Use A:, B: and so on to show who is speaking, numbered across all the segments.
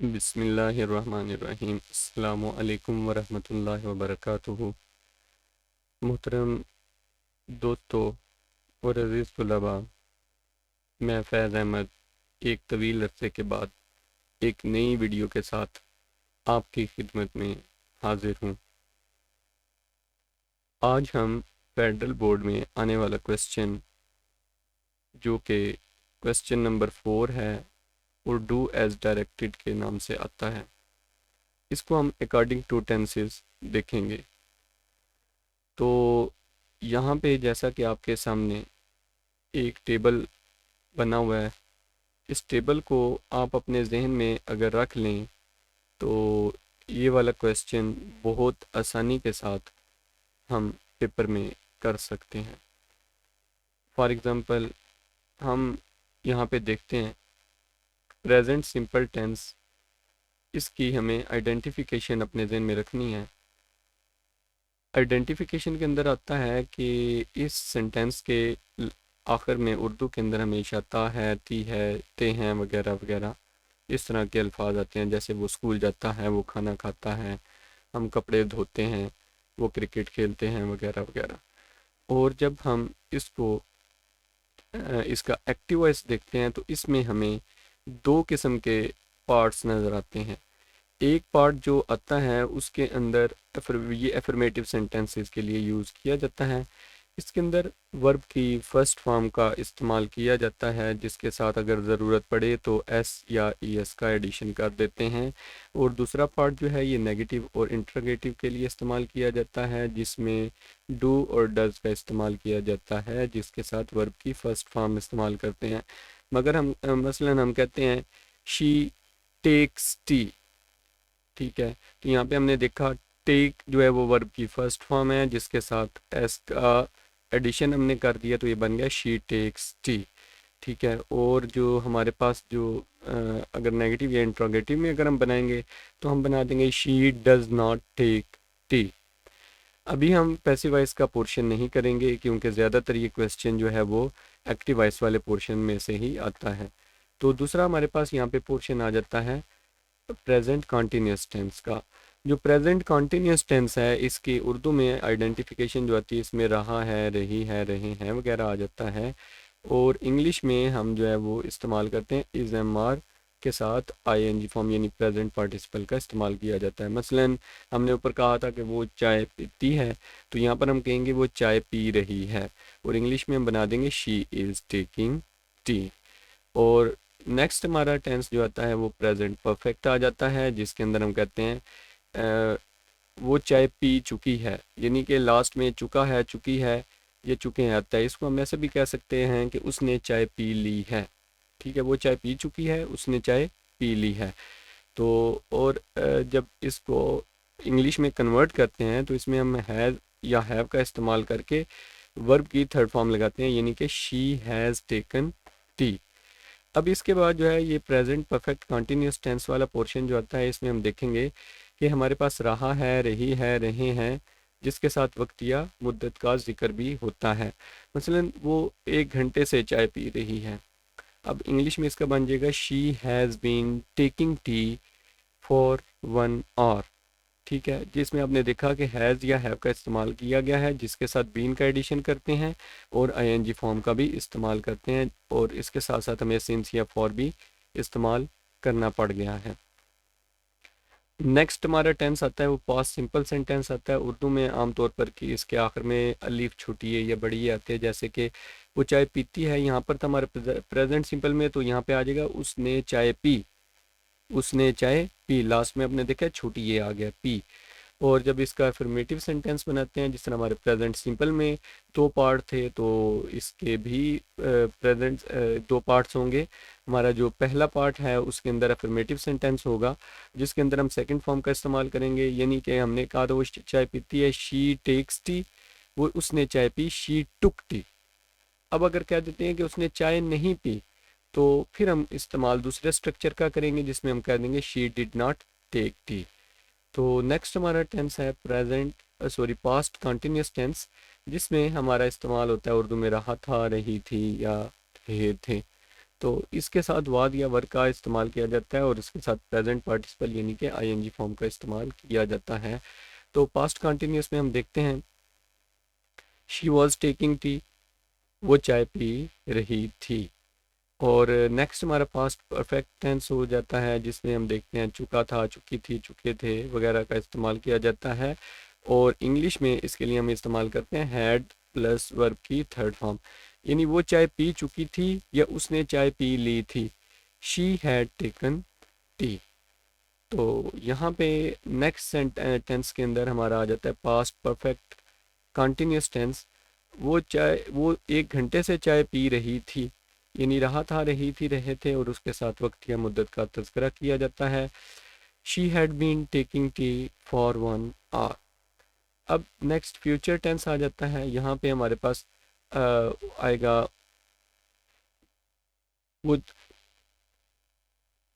A: बिस्मिल्लाहिर्रहमानिर्रहीम। अस्सलामु अलैकुम वरहमतुल्लाहि वबरकातुहू। मोहतरम दोस्तों और अज़ीज़ तुलबा, मैं फैज़ अहमद एक तवील अरसे के बाद एक नई वीडियो के साथ आपकी खिदमत में हाजिर हूँ। आज हम फेडरल बोर्ड में आने वाला क्वेश्चन, जो कि क्वेश्चन नंबर 4 है, उर्दू एज डायरेक्टेड के नाम से आता है, इसको हम अकॉर्डिंग टू टेंसेस देखेंगे। तो यहाँ पे जैसा कि आपके सामने एक टेबल बना हुआ है, इस टेबल को आप अपने जहन में अगर रख लें तो ये वाला क्वेश्चन बहुत आसानी के साथ हम पेपर में कर सकते हैं। फॉर एग्ज़ाम्पल हम यहाँ पे देखते हैं प्रेजेंट सिंपल टेंस, इसकी हमें आइडेंटिफिकेशन अपने जहन में रखनी है। आइडेंटिफिकेशन के अंदर आता है कि इस सेंटेंस के आखिर में उर्दू के अंदर हमेशा ता है, ती है, ते हैं वगैरह वगैरह इस तरह के अल्फाज आते हैं। जैसे वो स्कूल जाता है, वो खाना खाता है, हम कपड़े धोते हैं, वो क्रिकेट खेलते हैं वगैरह वगैरह। और जब हम इसका एक्टिव वॉइस देखते हैं तो इसमें हमें दो किस्म के पार्ट्स नज़र आते हैं। एक पार्ट जो आता है उसके अंदर ये एफर्मेटिव सेंटेंसेस के लिए यूज़ किया जाता है। इसके अंदर वर्ब की फर्स्ट फॉर्म का इस्तेमाल किया जाता है, जिसके साथ अगर ज़रूरत पड़े तो एस या ई एस का एडिशन कर देते हैं। और दूसरा पार्ट जो है ये नेगेटिव और इंटरोगेटिव के लिए इस्तेमाल किया जाता है, जिसमें डू और डज का इस्तेमाल किया जाता है, जिसके साथ वर्ब की फर्स्ट फॉर्म इस्तेमाल करते हैं। मगर हम मसलन हम कहते हैं शी टेक्स टी, ठीक है, तो यहाँ पे हमने देखा टेक जो है वो वर्ब की फर्स्ट फॉर्म है, जिसके साथ एस का एडिशन हमने कर दिया तो ये बन गया शी टेक्स टी। ठीक है, और जो हमारे पास जो अगर नेगेटिव या इंट्रोगेटिव में अगर हम बनाएंगे तो हम बना देंगे she does not take tea. अभी हम पैसिव वॉइस का पोर्शन नहीं करेंगे क्योंकि ज़्यादातर ये क्वेश्चन जो है वो एक्टिव वॉइस वाले पोर्शन में से ही आता है। तो दूसरा हमारे पास यहाँ पे पोर्शन आ जाता है प्रेजेंट कॉन्टीन्यूस टेंस का। जो प्रेजेंट कॉन्टीन्यूस टेंस है इसकी उर्दू में आइडेंटिफिकेशन जो आती है इसमें रहा है, रही है, रहे हैं वगैरह आ जाता है। और इंग्लिश में हम जो है वो इस्तेमाल करते हैं इज एम आर के साथ आई एन जी फॉर्म यानी प्रेजेंट पार्टिसिपल का इस्तेमाल किया जाता है। मसलन हमने ऊपर कहा था कि वो चाय पीती है, तो यहाँ पर हम कहेंगे वो चाय पी रही है, और इंग्लिश में हम बना देंगे शी इज़ टेकिंग टी। और नेक्स्ट हमारा टेंस जो आता है वो प्रेजेंट परफेक्ट आ जाता है, जिसके अंदर हम कहते हैं वो चाय पी चुकी है, यानी कि लास्ट में चुका है, चुकी है, ये चुके हैं आता है। इसको हम ऐसे भी कह सकते हैं कि उसने चाय पी ली है। ठीक है, वो चाय पी चुकी है, उसने चाय पी ली है। तो और जब इसको इंग्लिश में कन्वर्ट करते हैं तो इसमें हम हैज़ या हैव का इस्तेमाल करके वर्ब की थर्ड फॉर्म लगाते हैं, यानी कि शी हैज़ टेकन टी। अब इसके बाद जो है ये प्रेजेंट परफेक्ट कंटिन्यूस टेंस वाला पोर्शन जो आता है, इसमें हम देखेंगे कि हमारे पास रहा है, रही है, रहे हैं, जिसके साथ वक्त या मुद्दत का जिक्र भी होता है। मसलन वो 1 घंटे से चाय पी रही है, अब इंग्लिश में इसका बन जाएगा she has been taking tea for 1 hour. ठीक है, जिसमें आपने देखा कि हैज़ या हैव का इस्तेमाल किया गया है, जिसके साथ बीन का एडिशन करते हैं और आईएनजी फॉर्म का भी इस्तेमाल करते हैं, और इसके साथ साथ हमें सिंस या फॉर भी इस्तेमाल करना पड़ गया है। नेक्स्ट हमारा टेंस आता है वो पास्ट सिंपल सेंटेंस आता है। उर्दू में आमतौर पर कि इसके आखिर में अलीफ छोटी है या बड़ी है आते हैं, जैसे कि वो चाय पीती है, यहाँ पर तो हमारे प्रेजेंट सिंपल में तो यहाँ पे आ जाएगा उसने चाय पी, उसने चाय पी, लास्ट में आपने देखा छोटी ये आ गया पी। और जब इसका अफर्मेटिव सेंटेंस बनाते हैं, जिस तरह हमारे प्रेजेंट सिंपल में 2 पार्ट थे, तो इसके भी प्रेजेंट 2 पार्ट्स होंगे। हमारा जो पहला पार्ट है उसके अंदर अफर्मेटिव सेंटेंस होगा, जिसके अंदर हम सेकंड फॉर्म का इस्तेमाल करेंगे, यानी कि हमने कहा था वो चाय पीती है, शी टेक्स टी, वो उसने चाय पी, शी टुक टी। अब अगर कह देते हैं कि उसने चाय नहीं पी, तो फिर हम इस्तेमाल दूसरे स्ट्रक्चर का करेंगे, जिसमें हम कह देंगे she did not take tea. तो नेक्स्ट हमारा टेंस है पास्ट कंटिन्यूस टेंस, जिसमें हमारा इस्तेमाल होता है उर्दू में रहा था, रही थी या रहे थे। तो इसके साथ वाद या वर का इस्तेमाल किया जाता है और इसके साथ प्रेजेंट पार्टिसिपल यानी कि आईएनजी फॉर्म का इस्तेमाल किया जाता है। तो पास्ट कंटिन्यूस में हम देखते हैं शी वॉज टेकिंग टी, वो चाय पी रही थी। और नेक्स्ट हमारा पास्ट परफेक्ट टेंस हो जाता है जिसमें हम देखते हैं चुका था, चुकी थी, चुके थे वगैरह का इस्तेमाल किया जाता है। और इंग्लिश में इसके लिए हम इस्तेमाल करते हैं हैड प्लस वर्ब की थर्ड फॉर्म, यानी वो चाय पी चुकी थी या उसने चाय पी ली थी। She had taken T. तो यहाँ पे नेक्स्ट टेंस के अंदर हमारा आ जाता है पास्ट परफेक्ट कंटिन्यूस टेंस। वो 1 घंटे से चाय पी रही थी, यानी रहा था, रही थी, रहे थे और उसके साथ वक्त या मुद्दत का तज़किरा किया जाता है। She had been taking tea for 1 hour. अब नेक्स्ट फ्यूचर टेंस आ जाता है। यहाँ पे हमारे पास आएगा वो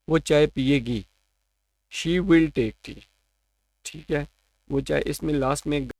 A: वो चाय पिएगी, शी विल टेक टी। ठीक है, वो चाय, इसमें लास्ट में